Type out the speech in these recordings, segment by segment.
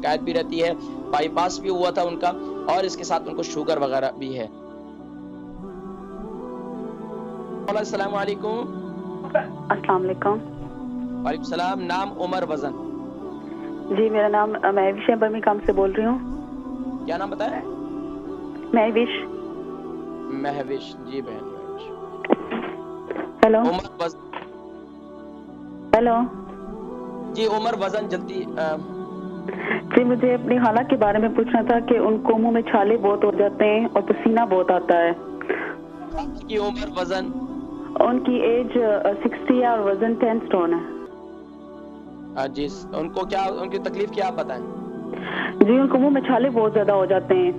شکایت بھی رہتی ہے، بائی پاس بھی ہوا تھا ان کا، اور اس کے ساتھ ان کو شوگر وغیرہ بھی ہے۔ السلام علیکم۔ السلام علیکم۔ وعلیکم السلام۔ نام، عمر، وزن؟ جی میرا نام مہوش ہے، برمنگھم سے بول رہی ہوں۔ کیا نام بتایا؟ مہوش۔ مہوش، جی بہن مہوش۔ ہیلو عمر، وزن؟ ہیلو جی عمر، وزن جلدی۔ جی مجھے اپنی خالہ کے بارے میں پوچھنا تھا کہ ان کو منہ میں چھالے بہت ہو جاتے ہیں اور پسینہ بہت آتا ہے۔ کی عمر، وزن؟ ان کی ایج 60 ہے اور وزن 10 اسٹون ہے۔ جی ان کو کیا، ان کی تکلیف کیا آپ بتائیں؟ جی ان کو منہ میں چھالے بہت زیادہ ہو جاتے ہیں،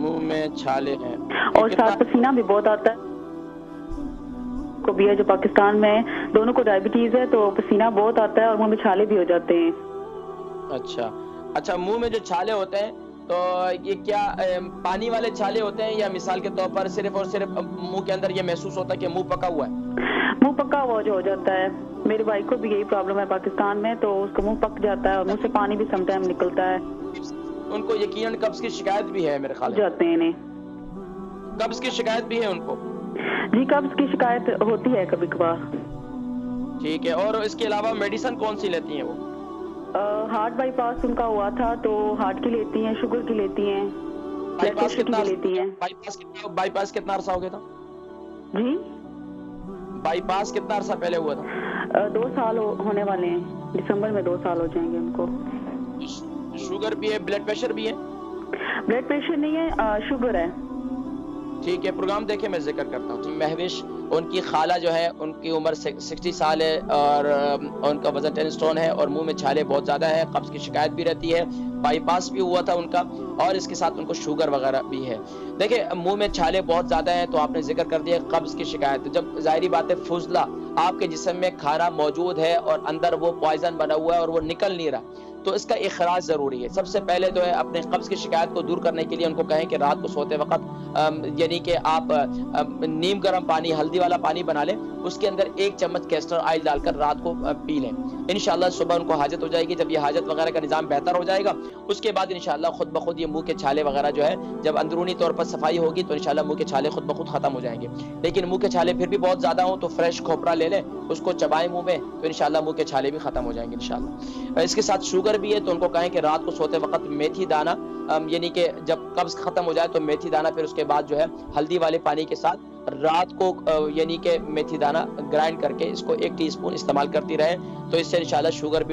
منہ میں چھالے ہیں اور ساتھ پسینہ بھی بہت آتا ہے۔ کو بھی ہے جو پاکستان میں، دونوں کو ڈائبٹیز ہے تو پسینہ بہت آتا ہے اور منہ میں چھالے بھی ہو جاتے ہیں۔ اچھا، منہ میں جو چھالے ہوتے ہیں تو یہ کیا پانی والے چھالے ہوتے ہیں، یا مثال کے طور پر صرف اور صرف منہ کے اندر یہ محسوس ہوتا ہے کہ منہ پکا ہوا ہے؟ منہ پکا ہوا جو ہو جاتا ہے، میرے بھائی کو بھی یہی پرابلم ہے پاکستان میں، تو اس کو منہ پک جاتا ہے اور منہ سے پانی بھی سم ٹائم نکلتا ہے۔ ان کو یقیناً قبض کی شکایت بھی ہے میرے خیال میں؟ جاتے ہیں انہیں قبض کی شکایت بھی ہے ان کو؟ جی قبض کی شکایت ہوتی ہے کبھی کبھار۔ ٹھیک ہے، اور اس کے علاوہ میڈیسن کون سی لیتی ہیں وہ؟ ہارٹ بائی پاس ان کا ہوا تھا تو ہارٹ کی لیتی ہیں، شوگر کی لیتی ہیں، بلڈ پریشر کی لیتی ہیں۔ بائی پاس کتنا عرصہ ہو گیا تھا؟ جی بائی پاس کتنا عرصہ پہلے ہوا تھا؟ 2 سال ہونے والے ہیں، دسمبر میں 2 سال ہو جائیں گے ان کو۔ شوگر بھی ہے، بلڈ پریشر بھی ہے؟ بلڈ پریشر نہیں ہے، شوگر ہے۔ ٹھیک ہے، پروگرام دیکھیں میں ذکر کرتا ہوں۔ مہوش، ان کی خالہ جو ہے ان کی عمر 60 سال ہے اور ان کا وزن 10 اسٹون ہے اور منہ میں چھالے بہت زیادہ ہے، قبض کی شکایت بھی رہتی ہے، بائی پاس بھی ہوا تھا ان کا، اور اس کے ساتھ ان کو شوگر وغیرہ بھی ہے۔ دیکھیں منہ میں چھالے بہت زیادہ ہیں تو آپ نے ذکر کر دیا قبض کی شکایت، جب ظاہری بات ہے فضلہ آپ کے جسم میں کھانا موجود ہے اور اندر وہ پوائزن بنا ہوا ہے اور وہ نکل نہیں رہا، تو اس کا اخراج ضروری ہے۔ سب سے پہلے تو ہے اپنے قبض کی شکایت کو دور کرنے کے لیے ان کو کہیں کہ رات کو سوتے وقت یعنی کہ آپ نیم گرم پانی، ہلدی والا پانی بنا لیں، اس کے اندر 1 چمچ کیسٹر آئل ڈال کر رات کو پی لیں، انشاءاللہ صبح ان کو حاجت ہو جائے گی۔ جب یہ حاجت وغیرہ کا نظام بہتر ہو جائے گا، اس کے بعد انشاءاللہ خود بخود یہ منہ کے چھالے وغیرہ جو ہے، جب اندرونی طور پر صفائی ہوگی تو انشاءاللہ منہ کے چھالے خود بخود ختم ہو جائیں گے۔ لیکن منہ کے چھالے پھر بھی بہت زیادہ ہوں تو فریش کھوپرا لے لیں، اس کو چبائیں منہ میں، تو انشاءاللہ منہ کے چھالے بھی ختم ہو جائیں گے انشاءاللہ۔ اس کے ساتھ شوگر بھی ہے تو ان کو کہیں کہ رات کو سوتے وقت میتھی دانہ، یعنی کہ جب قبض ختم ہو جائے تو میتھی دانہ، پھر اس کے بعد جو ہے ہلدی والے پانی کے ساتھ رات کو یعنی کہ میتھی دانہ گرائنڈ کر کے اس کو 1 ٹی اسپون استعمال کرتی رہیں، تو اس سے انشاءاللہ شوگر بھی